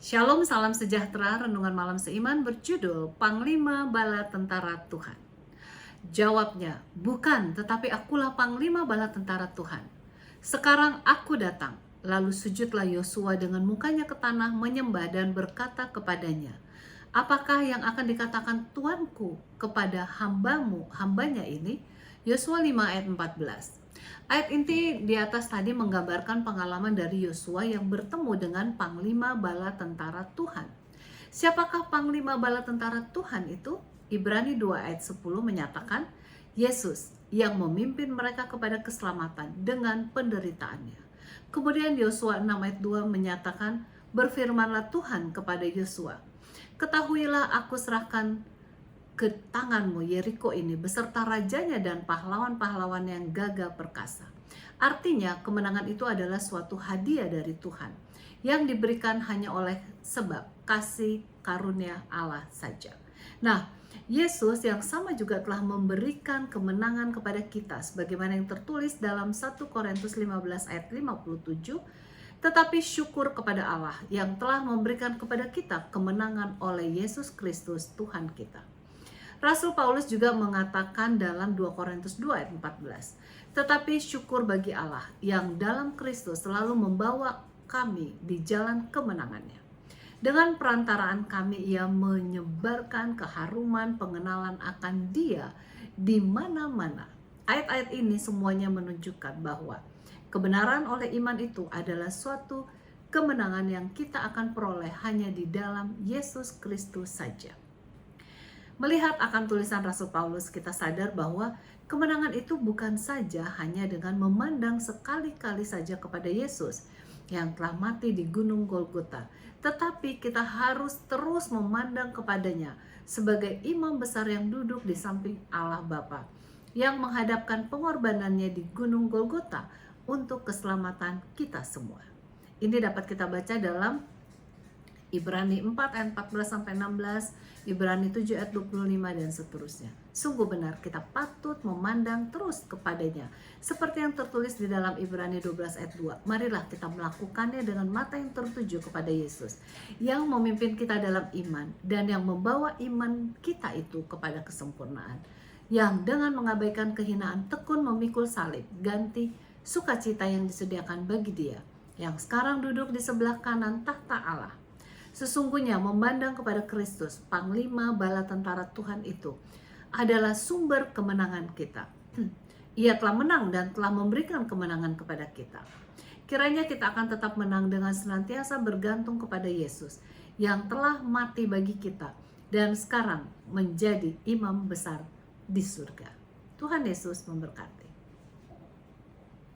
Shalom, salam sejahtera. Renungan malam seiman berjudul Panglima Bala Tentara Tuhan. Jawabnya, bukan, tetapi akulah Panglima Bala Tentara Tuhan. Sekarang aku datang. Lalu sujudlah Yosua dengan mukanya ke tanah, menyembah dan berkata kepadanya, apakah yang akan dikatakan Tuanku kepada hambanya ini? Yosua 5 ayat 14. Ayat inti di atas tadi menggambarkan pengalaman dari Yosua yang bertemu dengan Panglima Bala Tentara Tuhan. Siapakah Panglima Bala Tentara Tuhan itu? Ibrani 2 ayat 10 menyatakan, Yesus yang memimpin mereka kepada keselamatan dengan penderitaannya. Kemudian Yosua 6 ayat 2 menyatakan, berfirmanlah Tuhan kepada Yosua, ketahuilah aku serahkan ke tanganmu Yeriko ini beserta rajanya dan pahlawan-pahlawan yang gagah perkasa. Artinya kemenangan itu adalah suatu hadiah dari Tuhan yang diberikan hanya oleh sebab kasih karunia Allah saja. Nah, Yesus yang sama juga telah memberikan kemenangan kepada kita sebagaimana yang tertulis dalam 1 Korintus 15 ayat 57. Tetapi syukur kepada Allah yang telah memberikan kepada kita kemenangan oleh Yesus Kristus Tuhan kita. Rasul Paulus juga mengatakan dalam 2 Korintus 2 ayat 14, tetapi syukur bagi Allah yang dalam Kristus selalu membawa kami di jalan kemenangannya. Dengan perantaraan kami ia menyebarkan keharuman pengenalan akan Dia di mana-mana. Ayat-ayat ini semuanya menunjukkan bahwa kebenaran oleh iman itu adalah suatu kemenangan yang kita akan peroleh hanya di dalam Yesus Kristus saja. Melihat akan tulisan Rasul Paulus, kita sadar bahwa kemenangan itu bukan saja hanya dengan memandang sekali-kali saja kepada Yesus yang telah mati di Gunung Golgota, tetapi kita harus terus memandang kepadanya sebagai imam besar yang duduk di samping Allah Bapa, yang menghadapkan pengorbanannya di Gunung Golgota untuk keselamatan kita semua. Ini dapat kita baca dalam Ibrani 4 ayat 14-16, Ibrani 7 ayat 25 dan seterusnya. Sungguh benar kita patut memandang terus kepadanya. Seperti yang tertulis di dalam Ibrani 12 ayat 2. Marilah kita melakukannya dengan mata yang tertuju kepada Yesus, yang memimpin kita dalam iman dan yang membawa iman kita itu kepada kesempurnaan. Yang dengan mengabaikan kehinaan tekun memikul salib, ganti sukacita yang disediakan bagi Dia, yang sekarang duduk di sebelah kanan tahta Allah. Sesungguhnya memandang kepada Kristus, Panglima Bala Tentara Tuhan itu adalah sumber kemenangan kita. Ia telah menang dan telah memberikan kemenangan kepada kita. Kiranya kita akan tetap menang dengan senantiasa bergantung kepada Yesus yang telah mati bagi kita dan sekarang menjadi imam besar di surga. Tuhan Yesus memberkati.